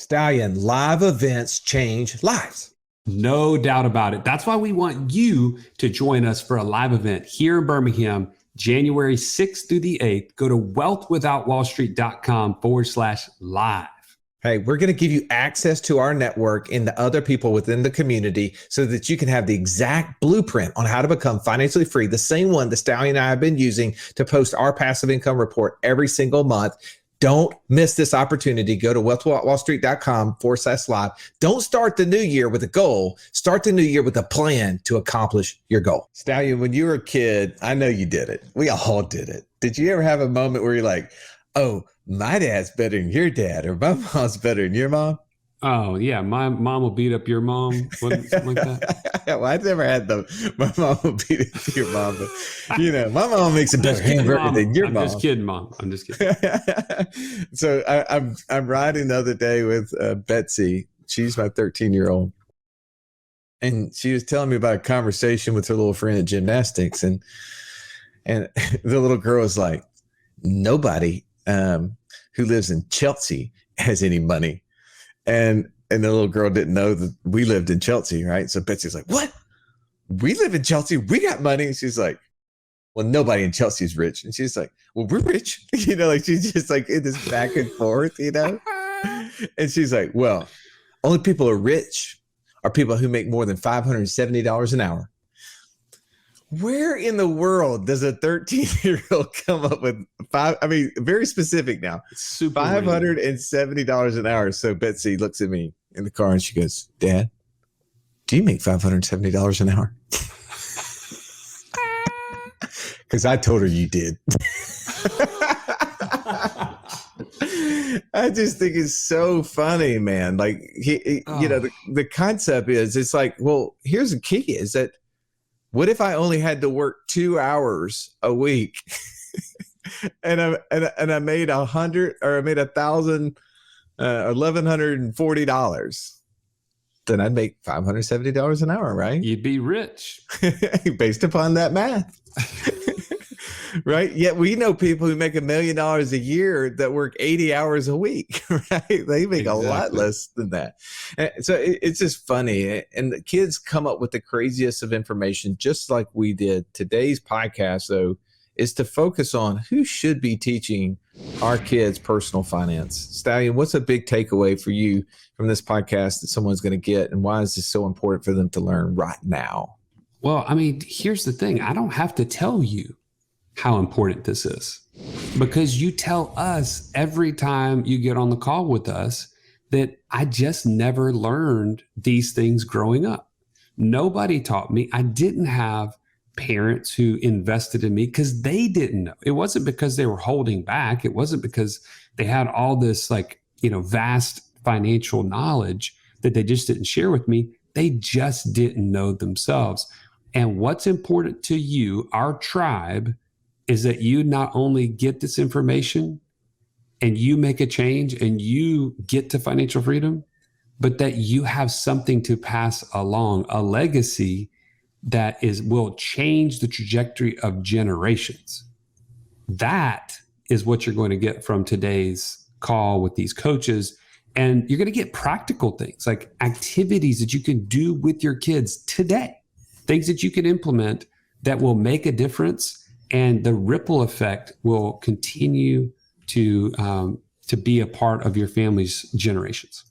Stallion, live events change lives. No doubt about it. That's why we want you to join us for a live event here in Birmingham, January 6th through the 8th. Go to wealthwithoutwallstreet.com/live. Hey, we're going to give you access to our network and the other people within the community so that you can have the exact blueprint on how to become financially free, the same one the Stallion and I have been using to post our passive income report every single month. Don't miss this opportunity. Go to wealthwithoutwallstreet.com/live. Don't start the new year with a goal. Start the new year with a plan to accomplish your goal. Stallion, when you were a kid, I know you did it. We all did it. Did you ever have a moment where you're like, oh, my dad's better than your dad, or my mom's better than your mom? Oh, yeah. My mom will beat up your mom. Something like that. Well, I never had my mom will beat up your mom. But, my mom makes a better hamburger than your mom. I'm just kidding, Mom. I'm just kidding. So I'm riding the other day with Betsy. She's my 13-year-old. And she was telling me about a conversation with her little friend at gymnastics. And the little girl was like, nobody who lives in Chelsea has any money. And the little girl didn't know that we lived in Chelsea, right? So Betsy's like, what? We live in Chelsea? We got money? And she's like, well, nobody in Chelsea is rich. And she's like, well, we're rich. She's just like in this back and forth, And she's like, well, only people who are rich are people who make more than $570 an hour. Where in the world does a 13-year-old come up with very specific now, $570 an hour? So Betsy looks at me in the car and she goes, Dad, do you make $570 an hour? Because I told her you did. I just think it's so funny, man. Like, the concept is, it's like, well, here's the key is that, what if I only had to work 2 hours a week and I made $1,140? Then I'd make $570 an hour, right? You'd be rich. Based upon that math. Right? Yet we know people who make $1 million a year that work 80 hours a week, right? They make a lot less than that. And so it's just funny. And the kids come up with the craziest of information, just like we did. Today's podcast, though, is to focus on who should be teaching our kids personal finance. Stallion, what's a big takeaway for you from this podcast that someone's going to get? And why is this so important for them to learn right now? Well, here's the thing. I don't have to tell you how important this is, because you tell us every time you get on the call with us that I just never learned these things growing up. Nobody taught me. I didn't have parents who invested in me because they didn't know. It wasn't because they were holding back. It wasn't because they had all this vast financial knowledge that they just didn't share with me. They just didn't know themselves. And what's important to you, our tribe, is that you not only get this information and you make a change and you get to financial freedom, but that you have something to pass along, a legacy that will change the trajectory of generations. That is what you're going to get from today's call with these coaches. And you're going to get practical things like activities that you can do with your kids today, things that you can implement that will make a difference. And the ripple effect will continue to be a part of your family's generations.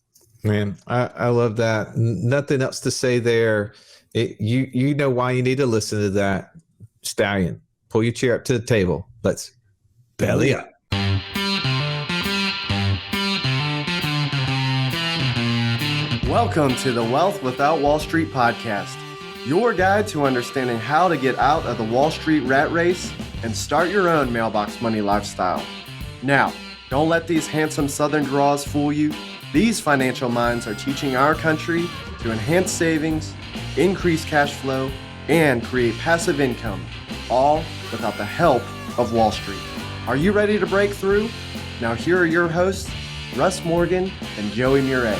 Man, I love that. Nothing else to say there. You know why you need to listen to that. Stallion, pull your chair up to the table. Let's belly up. Welcome to the Wealth Without Wall Street podcast, your guide to understanding how to get out of the Wall Street rat race and start your own mailbox money lifestyle. Now, don't let these handsome Southern draws fool you. These financial minds are teaching our country to enhance savings, increase cash flow, and create passive income, all without the help of Wall Street. Are you ready to break through? Now here are your hosts, Russ Morgan and Joey Murray.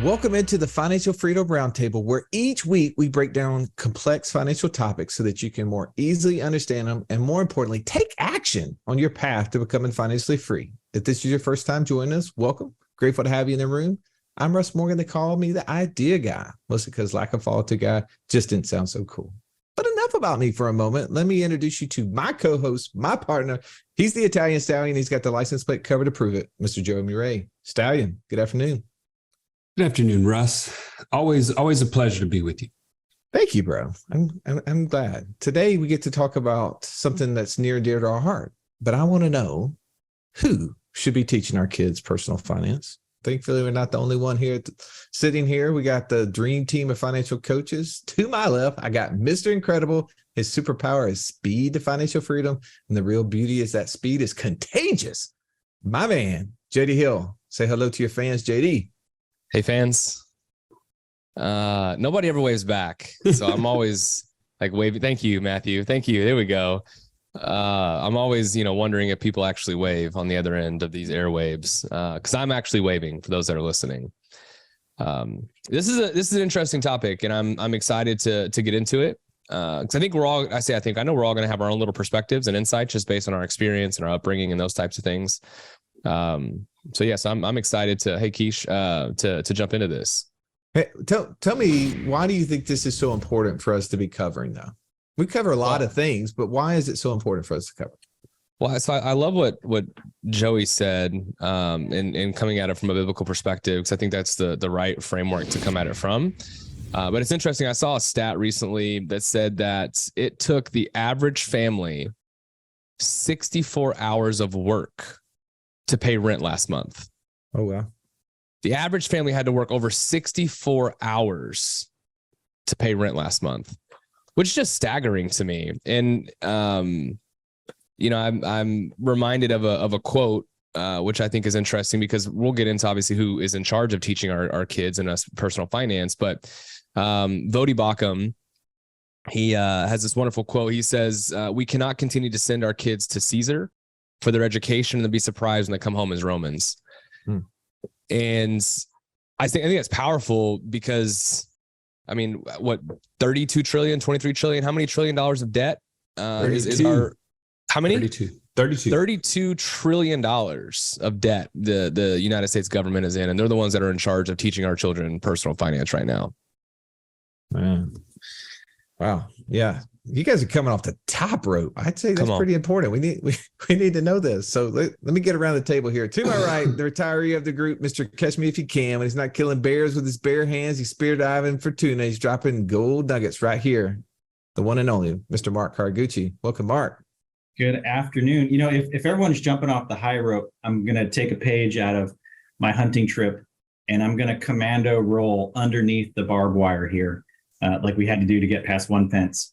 Welcome into the Financial Freedom Roundtable, where each week we break down complex financial topics so that you can more easily understand them and, more importantly, take action on your path to becoming financially free. If this is your first time joining us, welcome. Grateful to have you in the room. I'm Russ Morgan. They call me the idea guy, mostly because lack of follow-through guy just didn't sound so cool. But enough about me for a moment. Let me introduce you to my co-host, my partner. He's the Italian Stallion. He's got the license plate cover to prove it. Mr. Joe Murray. Stallion, good afternoon. Good afternoon, Russ. Always a pleasure to be with you. Thank you, bro. I'm glad. Today we get to talk about something that's near and dear to our heart. But I want to know who should be teaching our kids personal finance. Thankfully, we're not the only one here sitting here. We got the dream team of financial coaches. To my left, I got Mr. Incredible. His superpower is speed to financial freedom. And the real beauty is that speed is contagious. My man, JD Hill. Say hello to your fans, JD. Hey, fans. Nobody ever waves back. So I'm always like waving. Thank you, Matthew. Thank you. There we go. I'm always, wondering if people actually wave on the other end of these airwaves, because I'm actually waving for those that are listening. This is an interesting topic, and I'm excited to get into it. Because I know we're all going to have our own little perspectives and insights just based on our experience and our upbringing and those types of things. So yes, I'm excited to, hey Keish, to jump into this. Hey, tell me, why do you think this is so important for us to be covering now? We cover a lot of things, but why is it so important for us to cover? Well, so I love what Joey said, in coming at it from a biblical perspective, because I think that's the right framework to come at it from. But it's interesting. I saw a stat recently that said that it took the average family 64 hours of work to pay rent last month. Oh, wow. The average family had to work over 64 hours to pay rent last month, which is just staggering to me. And, I'm reminded of a quote, which I think is interesting, because we'll get into obviously who is in charge of teaching our kids and us personal finance. But Vodi Bakum, he has this wonderful quote. He says, we cannot continue to send our kids to Caesar for their education and then be surprised when they come home as Romans. And I think that's powerful, because what, 32 trillion, 23 trillion, how many trillion dollars of debt is our, how many? 32 trillion dollars of debt the United States government is in, and they're the ones that are in charge of teaching our children personal finance right now. Man. Wow. Yeah. You guys are coming off the top rope. I'd say that's pretty important. We need to know this. So let me get around the table here. To my right, the retiree of the group, Mr. Catch Me If You Can. When he's not killing bears with his bare hands, he's spear diving for tuna. He's dropping gold nuggets right here. The one and only Mr. Mark Cargucci. Welcome, Mark. Good afternoon. If everyone's jumping off the high rope, I'm going to take a page out of my hunting trip, and I'm going to commando roll underneath the barbed wire here, like we had to do to get past one fence,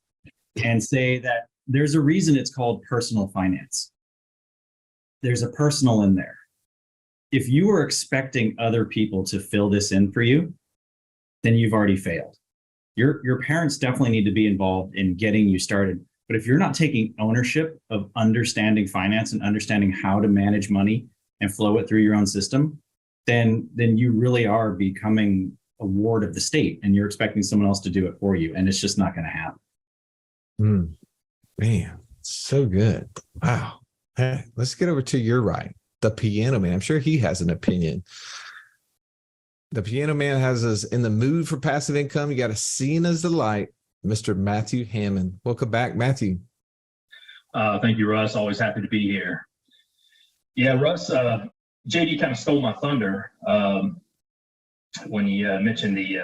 and say that there's a reason it's called personal finance. There's a personal in there. If you are expecting other people to fill this in for you, then you've already failed. Your parents definitely need to be involved in getting you started. But if you're not taking ownership of understanding finance and understanding how to manage money and flow it through your own system, then you really are becoming a ward of the state, and you're expecting someone else to do it for you. And it's just not going to happen. Man, so good. Wow. Hey, let's get over to your right, the piano man. I'm sure he has an opinion. The piano man has us in the mood for passive income. You got to see as the light. Mr. Matthew Hammond. Welcome back, Matthew. Thank you, Russ. Always happy to be here. Yeah, Russ, JD kind of stole my thunder when he mentioned the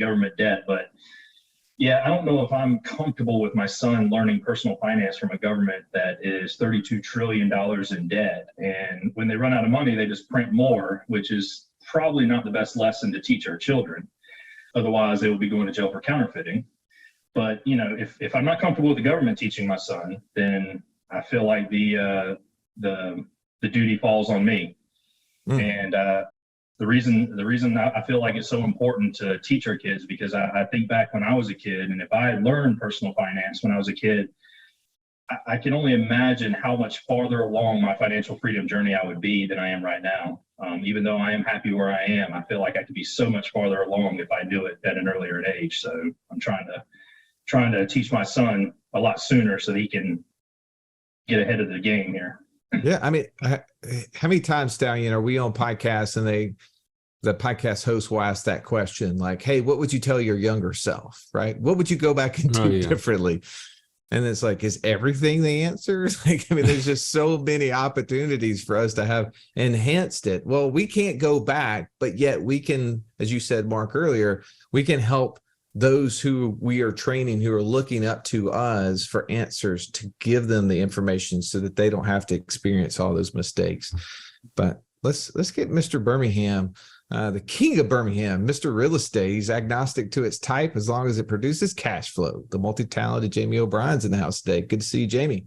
government debt. But yeah, I don't know if I'm comfortable with my son learning personal finance from a government that is $32 trillion in debt. And when they run out of money, they just print more, which is probably not the best lesson to teach our children. Otherwise, they will be going to jail for counterfeiting. But, if I'm not comfortable with the government teaching my son, then I feel like the duty falls on me. And the reason I feel like it's so important to teach our kids, because I think back when I was a kid, and if I had learned personal finance when I was a kid, I can only imagine how much farther along my financial freedom journey I would be than I am right now. Even though I am happy where I am, I feel like I could be so much farther along if I knew it at an earlier age. So I'm trying to teach my son a lot sooner so that he can get ahead of the game here. Yeah, I mean, how many times, Stallion, are we on podcasts and the podcast host will ask that question, like, "Hey, what would you tell your younger self? Right? What would you go back and do differently?" And it's like, is everything the answer? Like, I mean, there's just so many opportunities for us to have enhanced it. Well, we can't go back, but yet we can, as you said, Mark, earlier, we can help those who we are training, who are looking up to us for answers, to give them the information so that they don't have to experience all those mistakes. But let's get Mr. Birmingham, the king of Birmingham, Mr. Real Estate. He's agnostic to its type as long as it produces cash flow. The multi-talented Jamie O'Brien's in the house today. Good to see you, Jamie.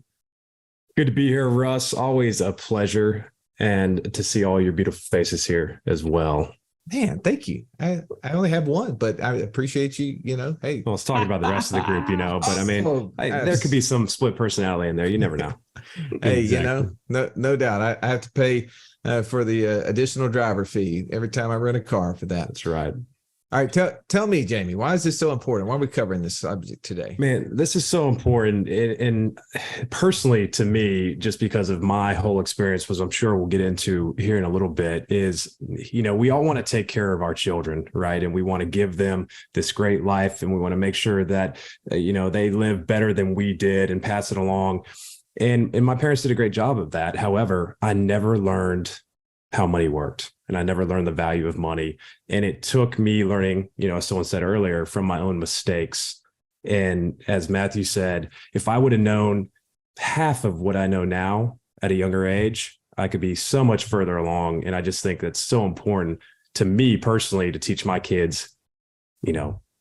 Good to be here, Russ. Always a pleasure, and to see all your beautiful faces here as well. Man, thank you. I only have one, but I appreciate you. Hey. Well, let's talk about the rest of the group, but I mean, there could be some split personality in there. You never know. Hey, exactly. No doubt. I have to pay for the additional driver fee every time I rent a car for that. That's right. All right. Tell me, Jamie, why is this so important? Why are we covering this subject today? Man, this is so important. And personally to me, just because of my whole experience, which I'm sure we'll get into here in a little bit, is, we all want to take care of our children, right? And we want to give them this great life. And we want to make sure that, they live better than we did and pass it along. And my parents did a great job of that. However, I never learned how money worked, and I never learned the value of money. And it took me learning, as someone said earlier, from my own mistakes. And as Matthew said, if I would have known half of what I know now at a younger age, I could be so much further along. And I just think that's so important to me personally to teach my kids,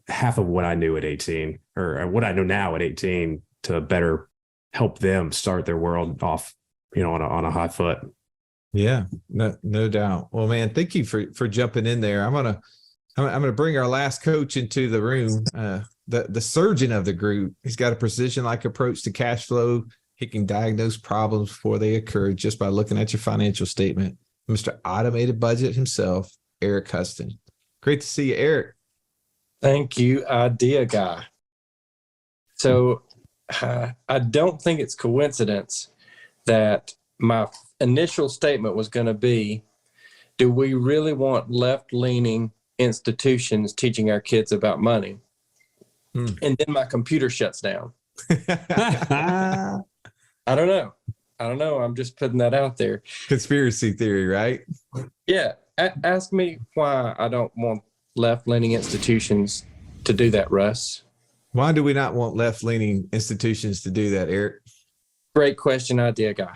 half of what I knew at 18 or what I know now at 18 to better help them start their world off, on a high foot. Yeah, no doubt. Well, man, thank you for jumping in there. I'm gonna bring our last coach into the room, the surgeon of the group. He's got a precision-like approach to cash flow. He can diagnose problems before they occur just by looking at your financial statement. Mr. Automated Budget himself, Eric Huston. Great to see you, Eric. Thank you, idea guy. So I don't think it's coincidence that my initial statement was going to be, do we really want left-leaning institutions teaching our kids about money? And then my computer shuts down. I don't know. I'm just putting that out there. Conspiracy theory, right? Yeah. Ask me why I don't want left-leaning institutions to do that, Russ. Why do we not want left-leaning institutions to do that, Eric? Great question, idea guy.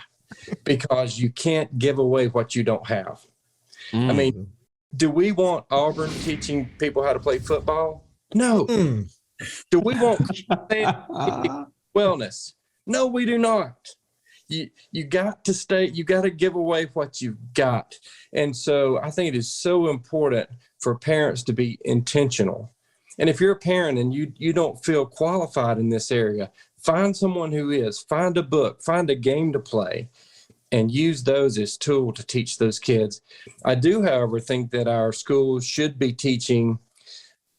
Because you can't give away what you don't have. I mean, do we want Auburn teaching people how to play football? No. Do we want wellness? No, we do not. You got to give away what you've got. And so I think it is so important for parents to be intentional. And if you're a parent and you don't feel qualified in this area, find someone who is, find a book, find a game to play, and use those as tool to teach those kids. I do, however, think that our schools should be teaching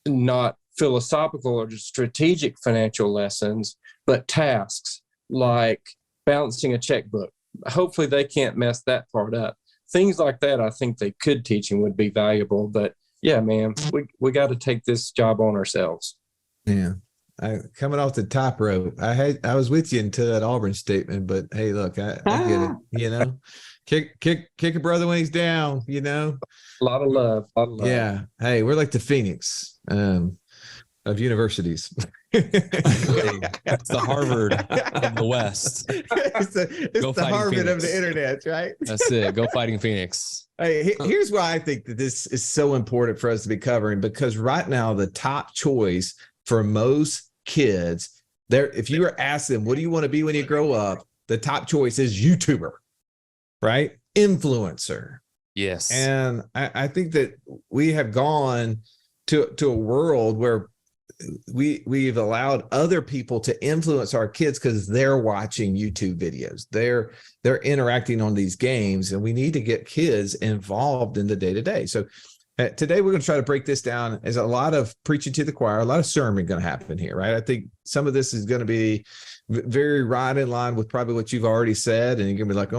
not philosophical or strategic financial lessons, but tasks like balancing a checkbook. Hopefully they can't mess that part up. Things like that I think they could teach and would be valuable. But yeah, man, we got to take this job on ourselves. Yeah. Coming off the top rope, I was with you until that Auburn statement, but hey, look, I get it. Kick a brother when he's down. A lot of love. Yeah. Hey, we're like the Phoenix of universities. It's the Harvard of the West. It's the Harvard Phoenix of the internet, right? That's it. Go Fighting Phoenix. Hey, here's why I think that this is so important for us to be covering, because right now the top choice for most kids, if you were asking them, what do you want to be when you grow up? The top choice is YouTuber, right? Influencer. Yes. And I think that we have gone to a world where we've allowed other people to influence our kids because they're watching YouTube videos. They're interacting on these games, and we need to get kids involved in the day-to-day. So Today, we're going to try to break this down as a lot of preaching to the choir, a lot of sermon going to happen here, right? I think some of this is going to be very right in line with probably what you've already said. And you're going to be like,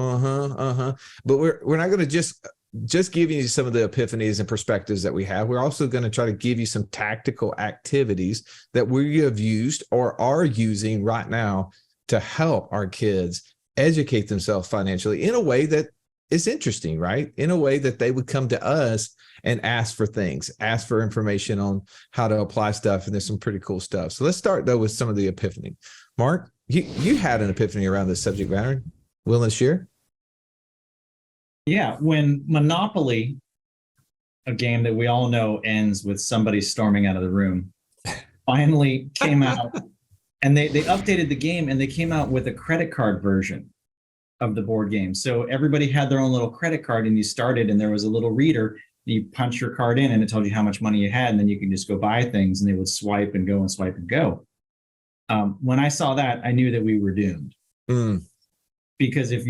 But we're not going to just give you some of the epiphanies and perspectives that we have. We're also going to try to give you some tactical activities that we have used or are using right now to help our kids educate themselves financially in a way that is interesting, right? In a way that they would come to us and ask for things, ask for information on how to apply stuff. And there's some pretty cool stuff. So let's start though with some of the epiphany. Mark, you had an epiphany around this subject matter. Willing to share? Yeah, when Monopoly, a game that we all know ends with somebody storming out of the room, finally came out, and they updated the game, and they came out with a credit card version of the board game. So everybody had their own little credit card, and you started, and there was a little reader. You punch your card in, and it told you how much money you had, and then you can just go buy things, and they would swipe and go and swipe and go. When I saw that, I knew that we were doomed. Because if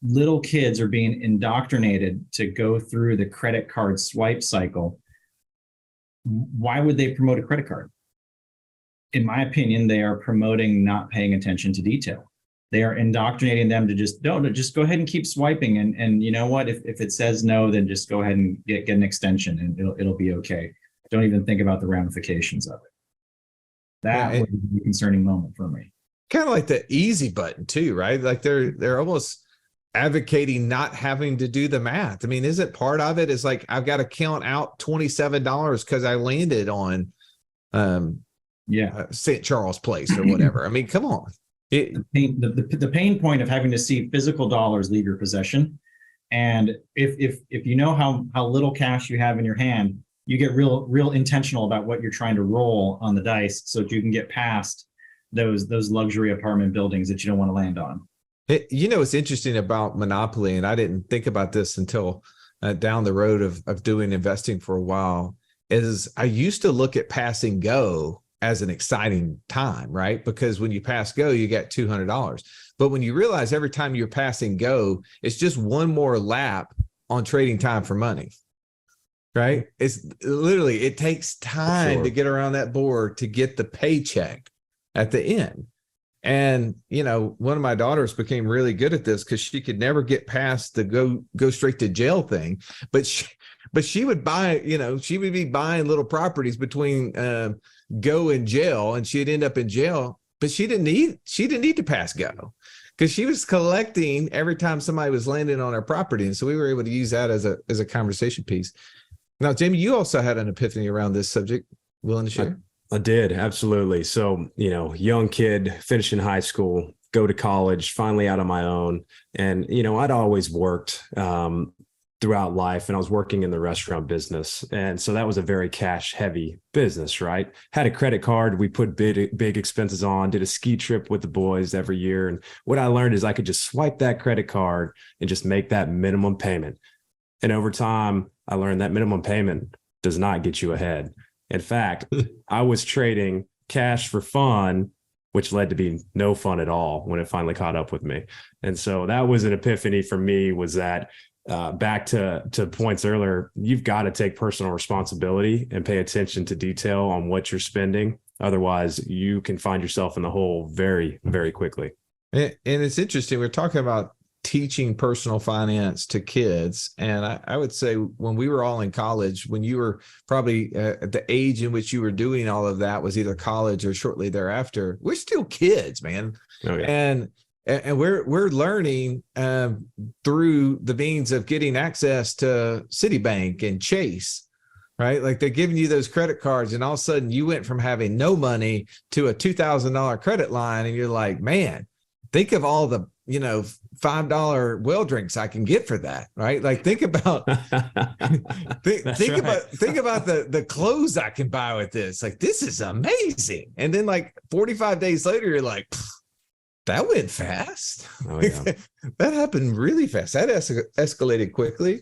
little kids are being indoctrinated to go through the credit card swipe cycle, why would they promote a credit card? In my opinion, they are promoting not paying attention to detail. They are indoctrinating them to just go ahead and keep swiping. And you know what? If it says no, then just go ahead and get an extension, and it'll be okay. Don't even think about the ramifications of it. That was a concerning moment for me. Kind of like the easy button too, right? Like they're almost advocating not having to do the math. I mean, isn't part of it is like, I've got to count out $27 because I landed on St. Charles Place or whatever. I mean, come on. The pain point of having to see physical dollars leave your possession. And if you know how little cash you have in your hand, you get real intentional about what you're trying to roll on the dice so that you can get past those luxury apartment buildings that you don't want to land on. What's interesting about Monopoly, and I didn't think about this until down the road of doing investing for a while, is I used to look at pass and go as an exciting time, right? Because when you pass go, you get $200. But when you realize every time you're passing go, it's just one more lap on trading time for money, right? It's literally, it takes time to get around that board to get the paycheck at the end. And, one of my daughters became really good at this because she could never get past the go straight to jail thing. But she would buy, she would be buying little properties between go and jail, and she'd end up in jail. But she didn't need to pass go because she was collecting every time somebody was landing on her property. And so we were able to use that as a conversation piece. Now, Jamie, you also had an epiphany around this subject. Willing to share? I did. Absolutely. So, young kid, finishing high school, go to college, finally out on my own. And, I'd always worked throughout life, and I was working in the restaurant business. And so that was a very cash heavy business, right? Had a credit card. We put big expenses on, did a ski trip with the boys every year. And what I learned is I could just swipe that credit card and just make that minimum payment. And over time, I learned that minimum payment does not get you ahead. In fact, I was trading cash for fun, which led to be no fun at all when it finally caught up with me. And so that was an epiphany for me, was that back to points earlier, you've got to take personal responsibility and pay attention to detail on what you're spending. Otherwise, you can find yourself in the hole very, very quickly. And it's interesting. We're talking about teaching personal finance to kids. And I would say when we were all in college, when you were probably at the age in which you were doing all of that was either college or shortly thereafter, we're still kids, man. Oh, yeah. And we're learning through the means of getting access to Citibank and Chase, right? Like they're giving you those credit cards, and all of a sudden you went from having no money to a $2,000 credit line, and you're like, man, think of all the $5 well drinks I can get for that, right? Like think about think about the clothes I can buy with this. Like this is amazing. And then like 45 days later, you're like, that went fast. Oh, yeah. That happened really fast. That escalated quickly.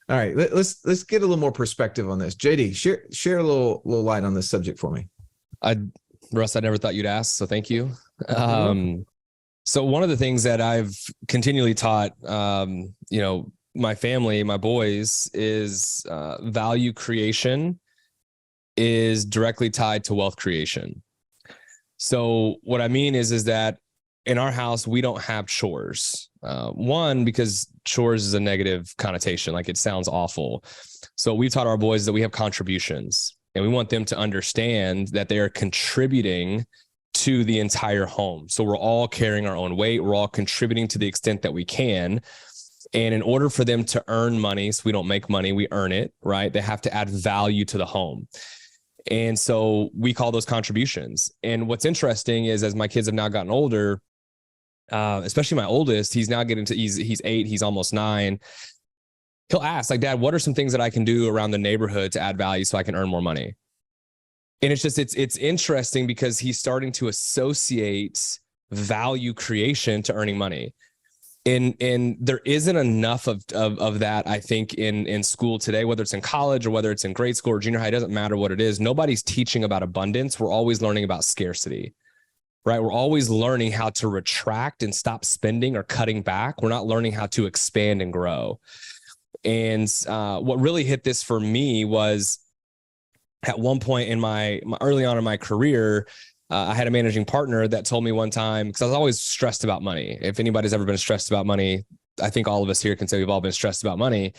All right, let's get a little more perspective on this. JD, share a little light on this subject for me. Russ, I never thought you'd ask, so thank you. So one of the things that I've continually taught, my family, my boys, is value creation is directly tied to wealth creation. So what I mean is that in our house, we don't have chores. One, because chores is a negative connotation, like it sounds awful. So we taught our boys that we have contributions, and we want them to understand that they are contributing to the entire home. So we're all carrying our own weight. We're all contributing to the extent that we can. And in order for them to earn money, so we don't make money, we earn it, right? They have to add value to the home. And so we call those contributions. And what's interesting is, as my kids have now gotten older, especially my oldest, he's now getting to, he's 8, he's almost 9. He'll ask, like, Dad, what are some things that I can do around the neighborhood to add value so I can earn more money? And it's just, it's interesting because he's starting to associate value creation to earning money. And there isn't enough of that, I think, in school today, whether it's in college or whether it's in grade school or junior high, it doesn't matter what it is. Nobody's teaching about abundance. We're always learning about scarcity, right? We're always learning how to retract and stop spending or cutting back. We're not learning how to expand and grow. And what really hit this for me was at one point in my early on in my career, I had a managing partner that told me one time, because I was always stressed about money. If anybody's ever been stressed about money, I think all of us here can say we've all been stressed about money.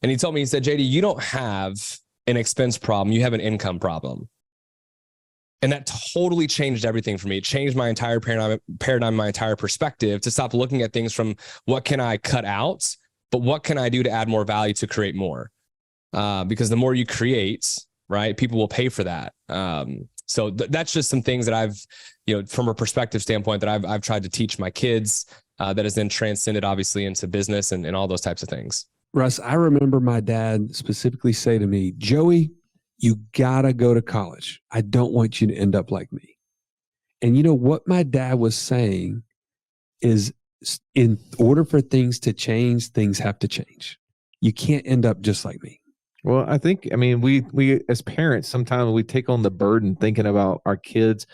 And he told me, he said, JD, you don't have an expense problem. You have an income problem. And that totally changed everything for me. It changed my entire paradigm, my entire perspective, to stop looking at things from what can I cut out, but what can I do to add more value to create more? Because the more you create, right, people will pay for that. So that's just some things that I've, from a perspective standpoint, that I've tried to teach my kids, that has then transcended obviously into business and all those types of things. Russ, I remember my dad specifically say to me, Joey, you gotta go to college. I don't want you to end up like me. And what my dad was saying is, in order for things to change, things have to change. You can't end up just like me. Well, I think, we as parents, sometimes we take on the burden thinking about our kids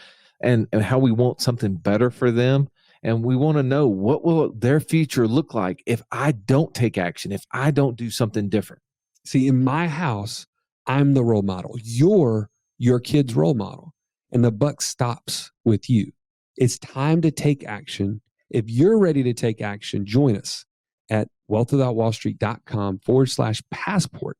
and how we want something better for them. And we want to know, what will their future look like if I don't take action, if I don't do something different? See, in my house, I'm the role model. You're your kid's role model. And the buck stops with you. It's time to take action. If you're ready to take action, join us at wealthwithoutwallstreet.com/passport.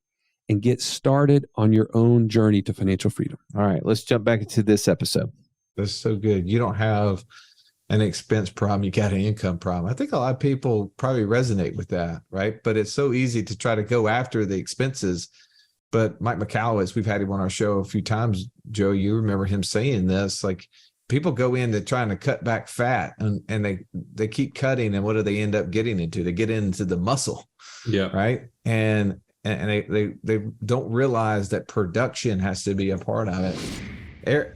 and get started on your own journey to financial freedom. All right, let's jump back into this episode. That's so good. You don't have an expense problem, you got an income problem. I think a lot of people probably resonate with that, right? But it's so easy to try to go after the expenses. But Mike McAllis, we've had him on our show a few times. Joe, you remember him saying this, like, people go into trying to cut back fat and they keep cutting, and what do they end up getting into? They get into the muscle. Yeah. Right. And they don't realize that production has to be a part of it.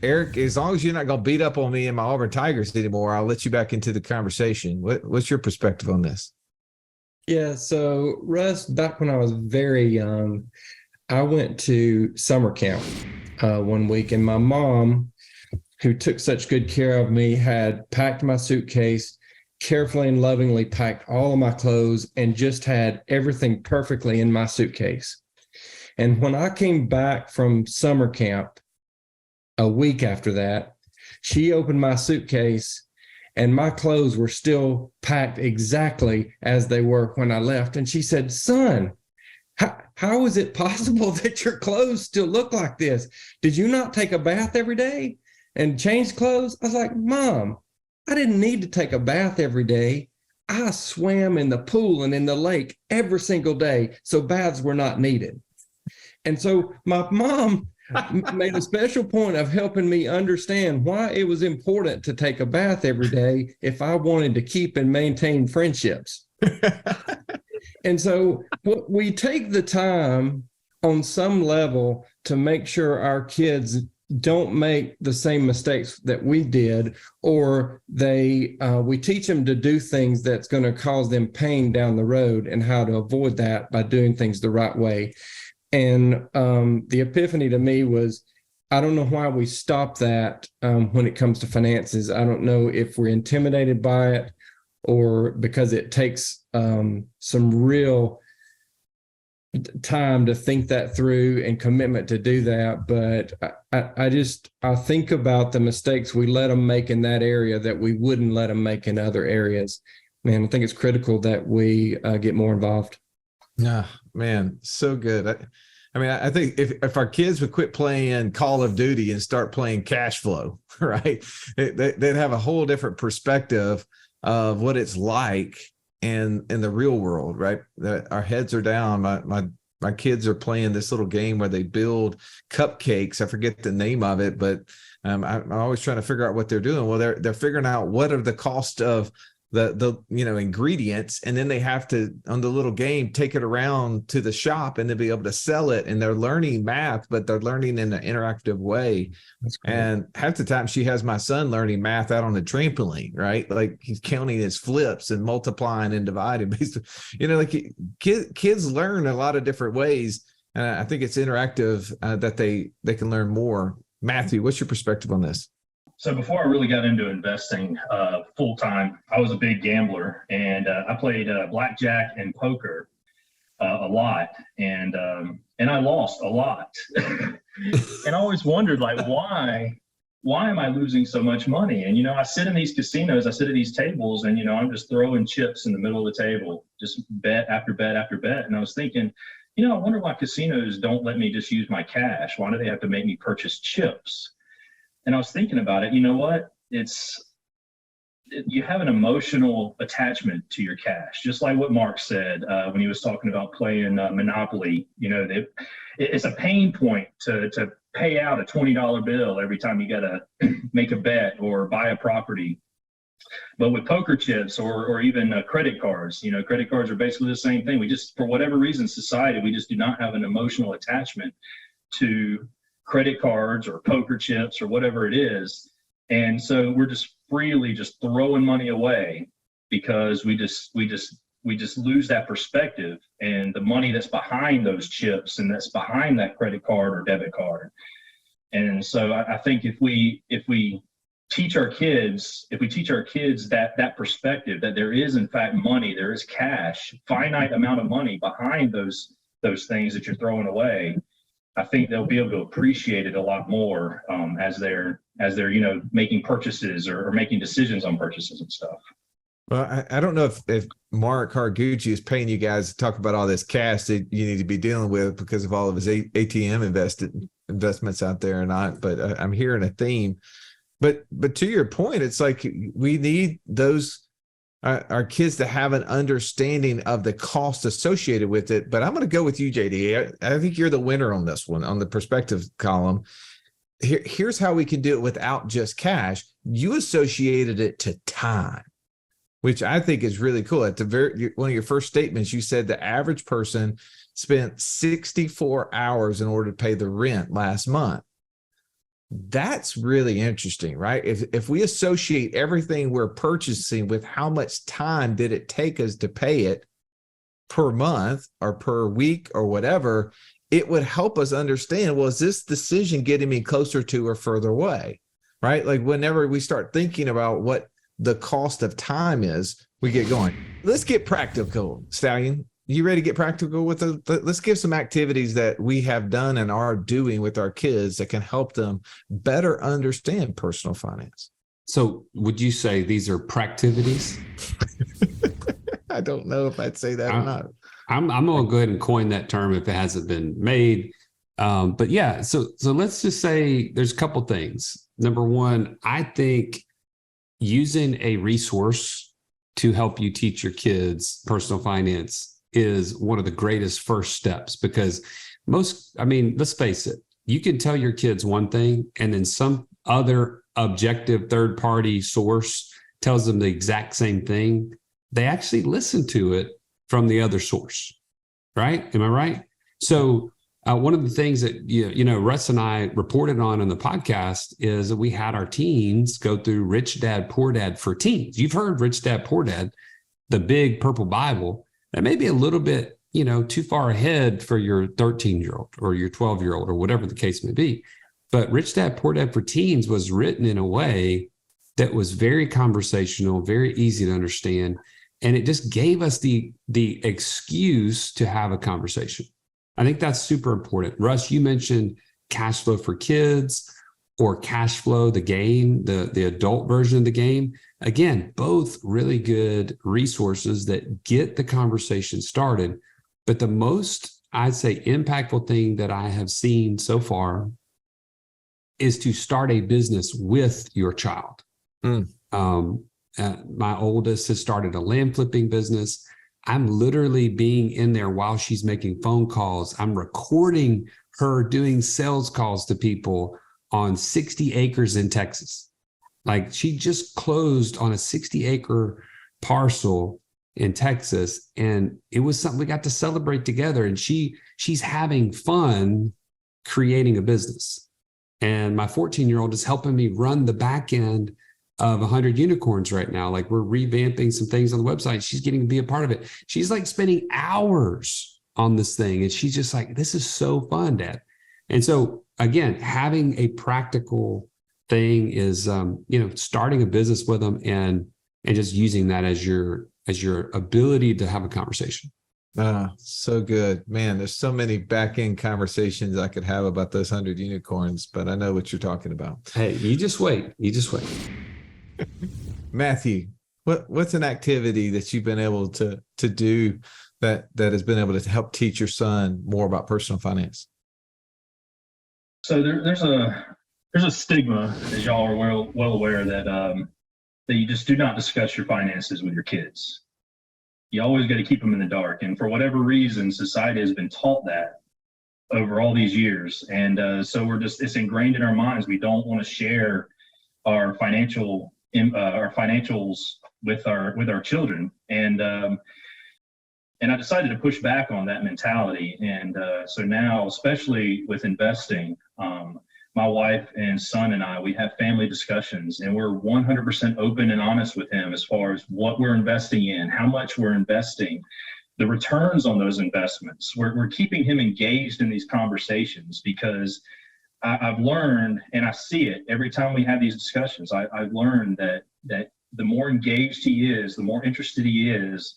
Eric, as long as you're not going to beat up on me and my Auburn Tigers anymore, I'll let you back into the conversation. What's your perspective on this? Yeah. So Russ, back when I was very young, I went to summer camp one week, and my mom, who took such good care of me, had packed my suitcase, carefully and lovingly packed all of my clothes, and just had everything perfectly in my suitcase. And when I came back from summer camp a week after that, she opened my suitcase and my clothes were still packed exactly as they were when I left. And she said, son, how is it possible that your clothes still look like this? Did you not take a bath every day and change clothes? I was like, Mom, I didn't need to take a bath every day. I swam in the pool and in the lake every single day, so baths were not needed. And so my mom made a special point of helping me understand why it was important to take a bath every day if I wanted to keep and maintain friendships. And so we take the time on some level to make sure our kids don't make the same mistakes that we did, or we teach them to do things that's going to cause them pain down the road, and how to avoid that by doing things the right way. And the epiphany to me was, I don't know why we stop that when it comes to finances. I don't know if we're intimidated by it, or because it takes some real time to think that through and commitment to do that. But I think about the mistakes we let them make in that area that we wouldn't let them make in other areas. Man, I think it's critical that we get more involved. Yeah, man, so good. I think if our kids would quit playing Call of Duty and start playing cash flow, right, they'd have a whole different perspective of what it's like in the real world, right? That our heads are down. My kids are playing this little game where they build cupcakes. I forget the name of it, but I'm always trying to figure out what they're doing. Well, they're figuring out what are the cost of the ingredients, and then they have to, on the little game, take it around to the shop and then be able to sell it. And they're learning math, but they're learning in an interactive way. And half the time she has my son learning math out on the trampoline, right? Like he's counting his flips and multiplying and dividing. Like kids learn a lot of different ways. And I think it's interactive that they can learn more. Matthew, what's your perspective on this? So before I really got into investing full time, I was a big gambler, and I played blackjack and poker a lot, and I lost a lot. And I always wondered, like, why am I losing so much money? And I sit in these casinos, I sit at these tables, and I'm just throwing chips in the middle of the table, just bet after bet after bet. And I was thinking, I wonder why casinos don't let me just use my cash. Why do they have to make me purchase chips? And I was thinking about it. You know what? You have an emotional attachment to your cash, just like what Mark said when he was talking about playing Monopoly. It's a pain point to pay out a $20 bill every time you got to make a bet or buy a property. But with poker chips or even credit cards, credit cards are basically the same thing. We just, for whatever reason, society, we just do not have an emotional attachment to credit cards or poker chips or whatever it is. And so we're just freely just throwing money away because we just lose that perspective and the money that's behind those chips and that's behind that credit card or debit card. And so I think if we teach our kids that perspective, that there is in fact money, there is cash, finite amount of money behind those things that you're throwing away, I think they'll be able to appreciate it a lot more as they're making purchases or making decisions on purchases and stuff. Well, I don't know if Mark Hargucci is paying you guys to talk about all this cash that you need to be dealing with because of all of his ATM investments out there or not, but I'm hearing a theme. But to your point, it's like we need our kids to have an understanding of the cost associated with it. But I'm going to go with you, JD. I think you're the winner on this one, on the perspective column. Here's how we can do it without just cash. You associated it to time, which I think is really cool. At one of your first statements, you said the average person spent 64 hours in order to pay the rent last month. That's really interesting, right? If we associate everything we're purchasing with how much time did it take us to pay it per month or per week or whatever, it would help us understand, well, is this decision getting me closer to or further away, right? Like whenever we start thinking about what the cost of time is, we get going. Let's get practical, Stallion. You ready to get practical with let's give some activities that we have done and are doing with our kids that can help them better understand personal finance. So would you say these are practivities? I don't know if I'd say that or not. I'm going to go ahead and coin that term if it hasn't been made. But yeah, so let's just say there's a couple things. Number one, I think using a resource to help you teach your kids personal finance is one of the greatest first steps, because let's face it, you can tell your kids one thing and then some other objective third-party source tells them the exact same thing. They actually listen to it from the other source, right? Am I right? So one of the things that, Russ and I reported on in the podcast is that we had our teens go through Rich Dad, Poor Dad for Teens. You've heard Rich Dad, Poor Dad, the big purple Bible. That may be a little bit, too far ahead for your 13-year-old or your 12-year-old or whatever the case may be. But Rich Dad, Poor Dad for Teens was written in a way that was very conversational, very easy to understand. And it just gave us the excuse to have a conversation. I think that's super important. Russ, you mentioned cash flow for kids or cash flow, the game, the adult version of the game. Again, both really good resources that get the conversation started. But the most, I'd say, impactful thing that I have seen so far is to start a business with your child. My oldest has started a land flipping business. I'm literally being in there while she's making phone calls. I'm recording her doing sales calls to people on 60 acres in Texas. Like, she just closed on a 60-acre parcel in Texas, and it was something we got to celebrate together. And she's having fun creating a business. And my 14-year-old is helping me run the back end of 100 Unicorns right now. Like, we're revamping some things on the website. She's getting to be a part of it. She's like spending hours on this thing. And she's just like, this is so fun, Dad. And so again, having a practical thing is, starting a business with them and just using that as your ability to have a conversation. So good, man. There's so many back end conversations I could have about those 100 Unicorns, but I know what you're talking about. Hey, you just wait. Matthew, what's an activity that you've been able to do that has been able to help teach your son more about personal finance? So there's a stigma, as y'all are well aware, that you just do not discuss your finances with your kids. You always got to keep them in the dark. And for whatever reason, society has been taught that over all these years. And so it's ingrained in our minds. We don't want to share our financials with our children. And I decided to push back on that mentality. And so now, especially with investing, my wife and son and I, we have family discussions, and we're 100% open and honest with him as far as what we're investing in, how much we're investing, the returns on those investments. We're keeping him engaged in these conversations because I've learned, and I see it every time we have these discussions, I've learned that the more engaged he is, the more interested he is,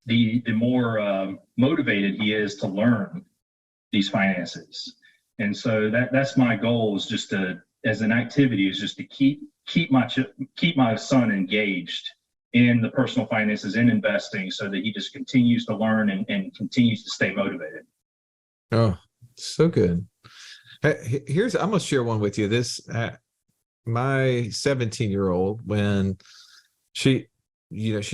the more motivated he is to learn these finances. And so that's my goal, is just as an activity, is just to keep my son engaged in the personal finances, in investing, so that he just continues to learn and continues to stay motivated. Oh, so good. I'm going to share one with you. This, my 17-year-old, when she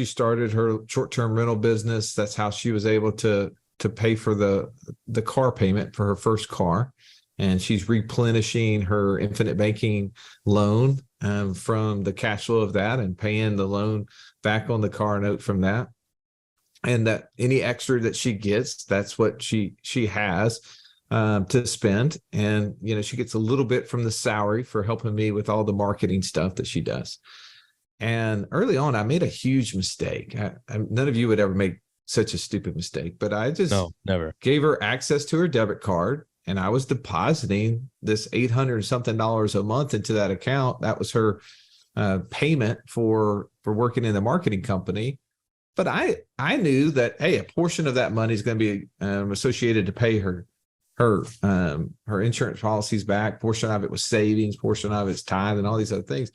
started her short-term rental business, that's how she was able to pay for the car payment for her first car. And she's replenishing her infinite banking loan from the cash flow of that, and paying the loan back on the car note from that. And that any extra that she gets, that's what she has to spend. And, she gets a little bit from the salary for helping me with all the marketing stuff that she does. And early on, I made a huge mistake. None of you would ever make such a stupid mistake, but I just never gave her access to her debit card. And I was depositing this $800 something a month into that account. That was her payment for working in the marketing company. But I knew that, hey, a portion of that money is going to be associated to pay her insurance policies back. Portion of it was savings. Portion of it's tithe and all these other things.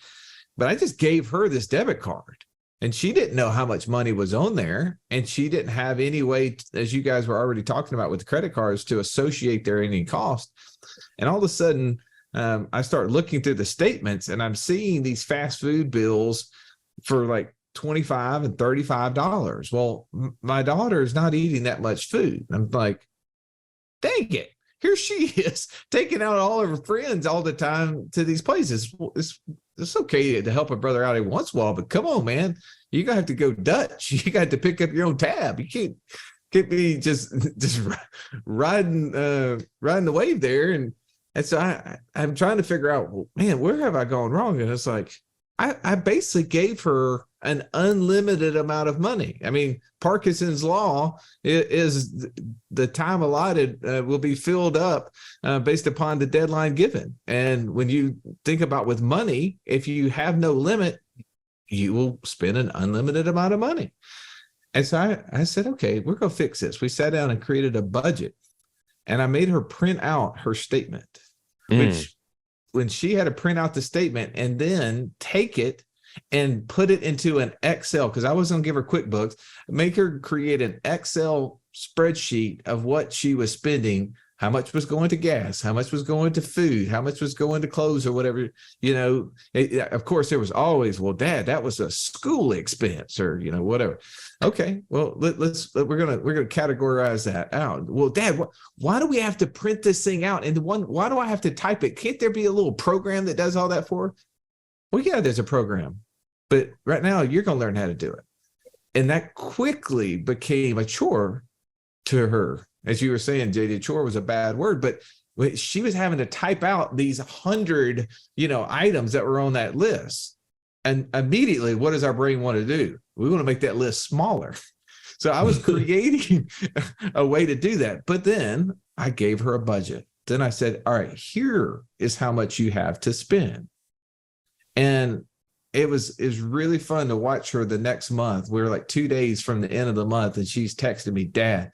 But I just gave her this debit card. And she didn't know how much money was on there. And she didn't have any way, as you guys were already talking about with the credit cards, to associate their any cost. And all of a sudden, I start looking through the statements, and I'm seeing these fast food bills for like $25 and $35. Well, my daughter is not eating that much food. I'm like, dang it. Here she is taking out all of her friends all the time to these places. It's okay to help a brother out every once in a while, but come on, man, you're gonna have to go Dutch. You got to pick up your own tab. You can't be just riding the wave there. And so I'm trying to figure out, well, man, where have I gone wrong? And it's like I basically gave her an unlimited amount of money. I mean, Parkinson's law is the time allotted will be filled up based upon the deadline given. And when you think about with money, if you have no limit, you will spend an unlimited amount of money. And so I said, okay, we're going to fix this. We sat down and created a budget. and I made her print out her statement, which when she had to print out the statement and then take it and put it into an Excel, because I was going to give her QuickBooks, make her create an Excel spreadsheet of what she was spending, how much was going to gas, how much was going to food, how much was going to clothes or whatever, of course there was always, well, Dad, that was a school expense or, whatever. Okay, well, we're going to categorize that out. Well, Dad, why do we have to print this thing out? And why do I have to type it? Can't there be a little program that does all that for her? Well, yeah, there's a program, but right now you're going to learn how to do it. And that quickly became a chore to her. As you were saying, JD, chore was a bad word, but she was having to type out these 100, items that were on that list. And immediately, what does our brain want to do? We want to make that list smaller. So I was creating a way to do that. But then I gave her a budget. Then I said, all right, here is how much you have to spend. And it was really fun to watch her the next month. We were like 2 days from the end of the month, and she's texting me, Dad,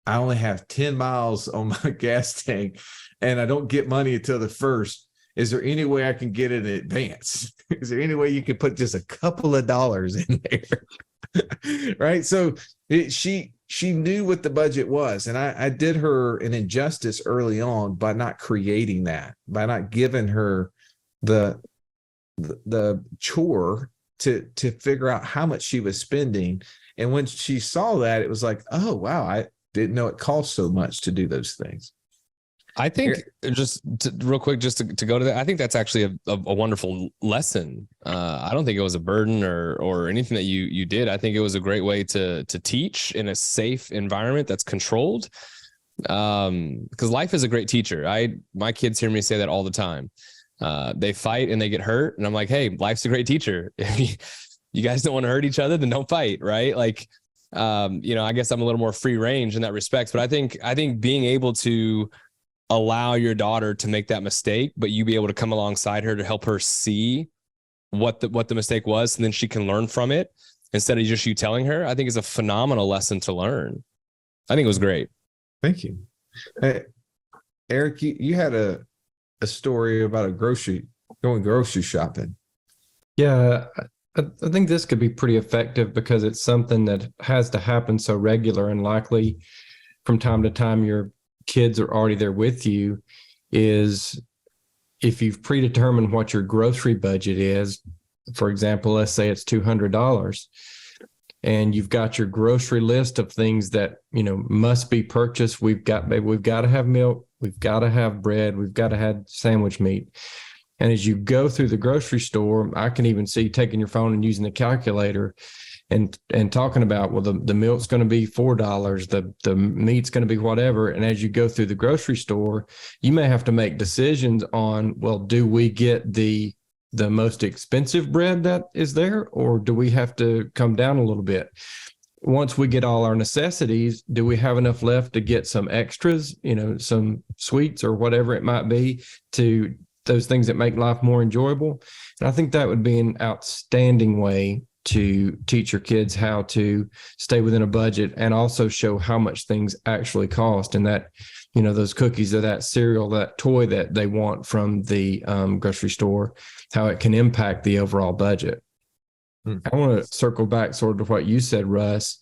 I only have 10 miles on my gas tank and I don't get money until the 1st. Is there any way I can get it in advance? Is there any way you could put just a couple of dollars in there? Right. So she knew what the budget was. And I did her an injustice early on by not creating that, by not giving her the chore to figure out how much she was spending. And when she saw that, it was like, oh, wow, I didn't know it cost so much to do those things. I think real quick, just to go to that, I think that's actually a wonderful lesson. I don't think it was a burden or anything that you did. I think it was a great way to teach in a safe environment that's controlled. Because life is a great teacher. My kids hear me say that all the time. They fight and they get hurt, and I'm like, hey, life's a great teacher. If you guys don't want to hurt each other, then don't fight, right? Like, I guess I'm a little more free range in that respect. But I think being able to allow your daughter to make that mistake, but you be able to come alongside her to help her see what the mistake was, and then she can learn from it instead of just you telling her, I think is a phenomenal lesson to learn. I think it was great. Thank you. Hey, Eric, you had a story about going grocery shopping. Yeah, I think this could be pretty effective because it's something that has to happen so regular, and likely from time to time your kids are already there with you. Is if you've predetermined what your grocery budget is, for example, let's say it's $200, and you've got your grocery list of things that must be purchased. We've got to have milk, we've got to have bread, we've got to have sandwich meat. And as you go through the grocery store, I can even see taking your phone and using the calculator and talking about, well, the milk's going to be $4, the meat's going to be whatever. And as you go through the grocery store, you may have to make decisions on, well, do we get the most expensive bread that is there, or do we have to come down a little bit? Once we get all our necessities, do we have enough left to get some extras, some sweets or whatever it might be, to those things that make life more enjoyable? And I think that would be an outstanding way to teach your kids how to stay within a budget, and also show how much things actually cost, and that, those cookies or that cereal, that toy that they want from the grocery store, how it can impact the overall budget. I want to circle back sort of to what you said, Russ,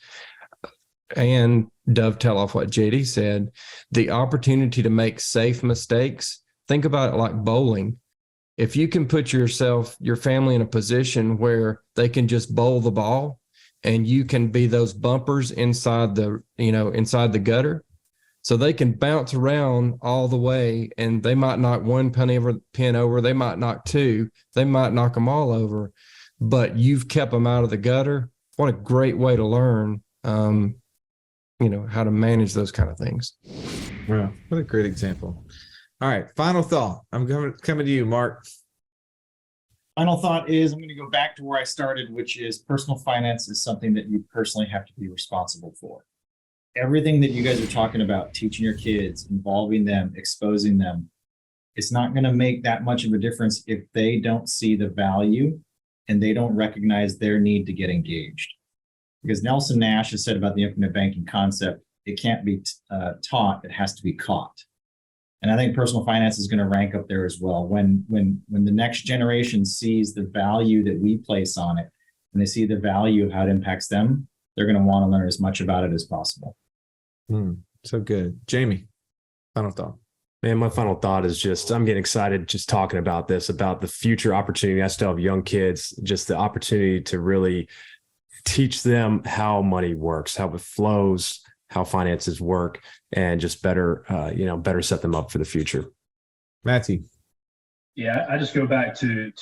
and dovetail off what JD said. The opportunity to make safe mistakes. Think about it like bowling. If you can put your family in a position where they can just bowl the ball, and you can be those bumpers inside the gutter, so they can bounce around all the way, and they might knock one pin over, they might knock two, they might knock them all over, but you've kept them out of the gutter. What a great way to learn, how to manage those kind of things. Wow, what a great example. All right, final thought. I'm coming to you, Mark. Final thought is, I'm going to go back to where I started, which is personal finance is something that you personally have to be responsible for. Everything that you guys are talking about, teaching your kids, involving them, exposing them, it's not going to make that much of a difference if they don't see the value and they don't recognize their need to get engaged. Because Nelson Nash has said about the infinite banking concept, it can't be taught, it has to be caught. And I think personal finance is going to rank up there as well. When the next generation sees the value that we place on it, and they see the value of how it impacts them, they're going to want to learn as much about it as possible. So good. Jamie, final thought. Man, my final thought is just, I'm getting excited just talking about this, about the future opportunity. I still have young kids, just the opportunity to really teach them how money works, how it flows, how finances work, and just better set them up for the future. Matthew. Yeah, I just go back to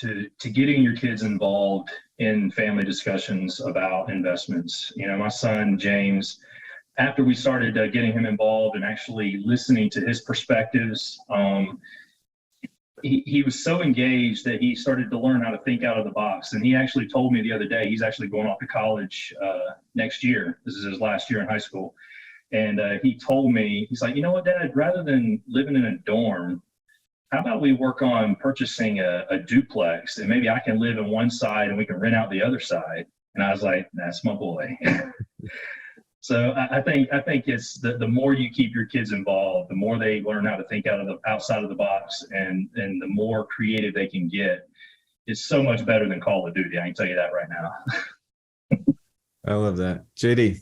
getting your kids involved in family discussions about investments. You know, my son, James, after we started getting him involved and actually listening to his perspectives, he was so engaged that he started to learn how to think out of the box. And he actually told me the other day, he's actually going off to college next year. This is his last year in high school. And he told me, he's like, you know what, Dad, rather than living in a dorm, how about we work on purchasing a duplex, and maybe I can live in one side and we can rent out the other side. And I was like, that's my boy. So I think it's the more you keep your kids involved, the more they learn how to think outside of the box, and the more creative they can get. It's so much better than Call of Duty. I can tell you that right now. I love that. JD.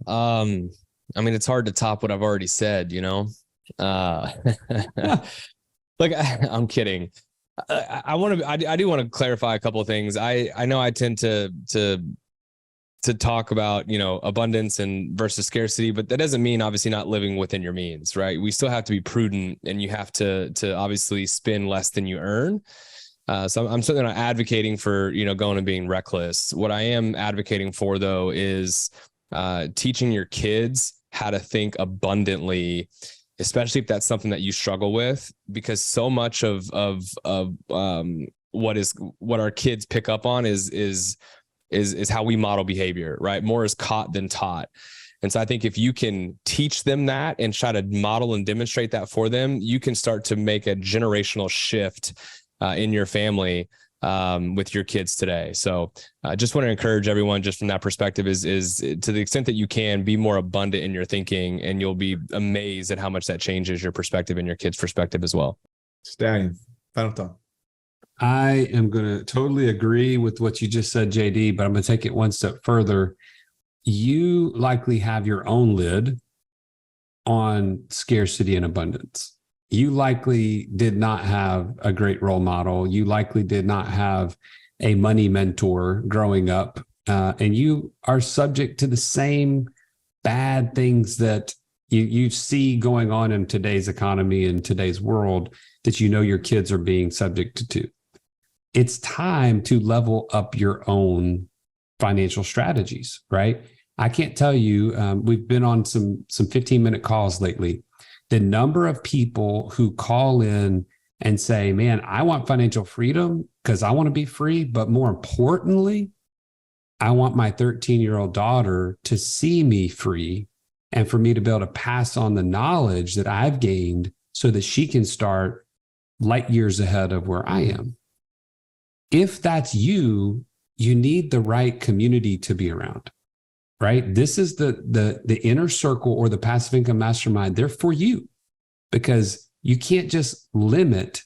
I mean, it's hard to top what I've already said, you know. Like, I'm kidding. I do want to clarify a couple of things. I know I tend to talk about, you know, abundance and versus scarcity, but that doesn't mean obviously not living within your means, right? We still have to be prudent, and you have to obviously spend less than you earn. So I'm certainly not advocating for, you know, going and being reckless. What I am advocating for, though, is teaching your kids how to think abundantly, especially if that's something that you struggle with, because so much of what our kids pick up on is how we model behavior, right? More is caught than taught. And so I think if you can teach them that and try to model and demonstrate that for them, you can start to make a generational shift in your family with your kids today. So I just want to encourage everyone, just from that perspective, is to the extent that you can, be more abundant in your thinking, and you'll be amazed at how much that changes your perspective and your kids' perspective as well. Stallion, final thought. I am going to totally agree with what you just said, JD, but I'm going to take it one step further. You likely have your own lid on scarcity and abundance. You likely did not have a great role model. You likely did not have a money mentor growing up. And you are subject to the same bad things that you see going on in today's economy and today's world that you know your kids are being subject to. It's time to level up your own financial strategies, right? I can't tell you, we've been on some 15-minute calls lately. The number of people who call in and say, man, I want financial freedom because I want to be free. But more importantly, I want my 13-year-old daughter to see me free, and for me to be able to pass on the knowledge that I've gained so that she can start light years ahead of where I am. If that's you, you need the right community to be around, right? This is the inner circle or the passive income mastermind. They're for you, because you can't just limit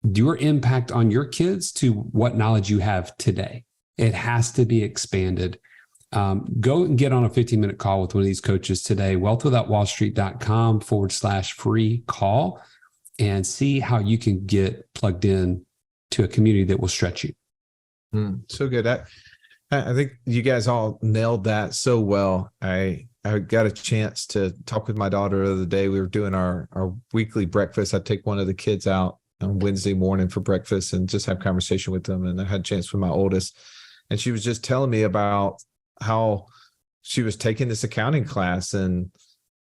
your impact on your kids to what knowledge you have today. It has to be expanded. Go and get on a 15-minute call with one of these coaches today, wealthwithoutwallstreet.com/free call, and see how you can get plugged in to a community that will stretch you. So good. I think you guys all nailed that so well. I got a chance to talk with my daughter the other day. We were doing our weekly breakfast. I take one of the kids out on Wednesday morning for breakfast and just have conversation with them. And I had a chance with my oldest, and she was just telling me about how she was taking this accounting class. And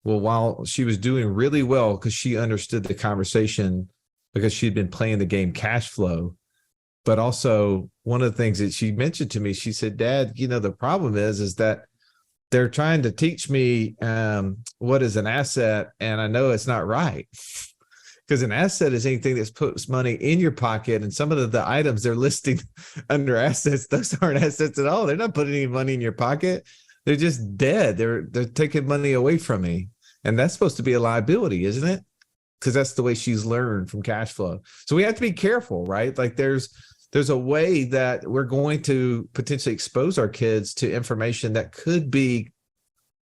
well, while she was doing really well because she understood the conversation because she'd been playing the game cash flow. But also one of the things that she mentioned to me, she said, Dad, you know, the problem is that they're trying to teach me what is an asset. And I know it's not right, because an asset is anything that puts money in your pocket. And some of the items they're listing under assets, those aren't assets at all. They're not putting any money in your pocket. they're just dead. They're taking money away from me. And that's supposed to be a liability, isn't it? Because that's the way she's learned from cash flow. So we have to be careful, right? Like there's a way that we're going to potentially expose our kids to information that could be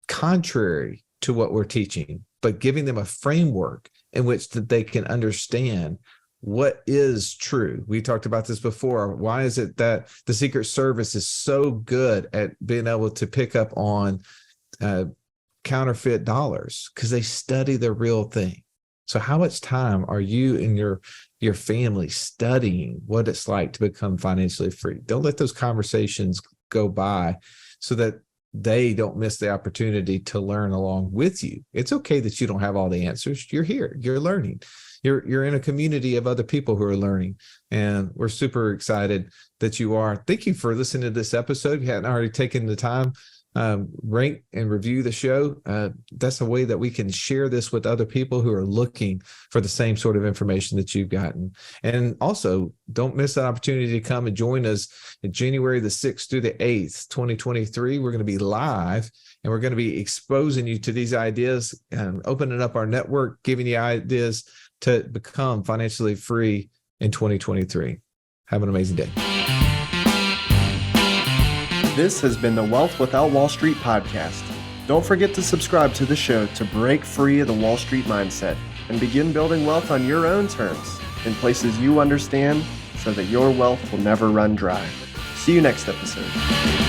contrary to what we're teaching, but giving them a framework in which that they can understand what is true. We talked about this before. Why is it that the Secret Service is so good at being able to pick up on counterfeit dollars? Because they study the real thing. So how much time are you and your family studying what it's like to become financially free? Don't let those conversations go by so that they don't miss the opportunity to learn along with you. It's okay that you don't have all the answers. You're here, you're learning. You're in a community of other people who are learning, and we're super excited that you are. Thank you for listening to this episode. If you hadn't already taken the time, rate and review the show. That's a way that we can share this with other people who are looking for the same sort of information that you've gotten. And also, don't miss that opportunity to come and join us in January the 6th through the 8th, 2023. We're going to be live, and we're going to be exposing you to these ideas and opening up our network, giving you ideas to become financially free in 2023. Have an amazing day. This has been the Wealth Without Wall Street podcast. Don't forget to subscribe to the show to break free of the Wall Street mindset and begin building wealth on your own terms in places you understand so that your wealth will never run dry. See you next episode.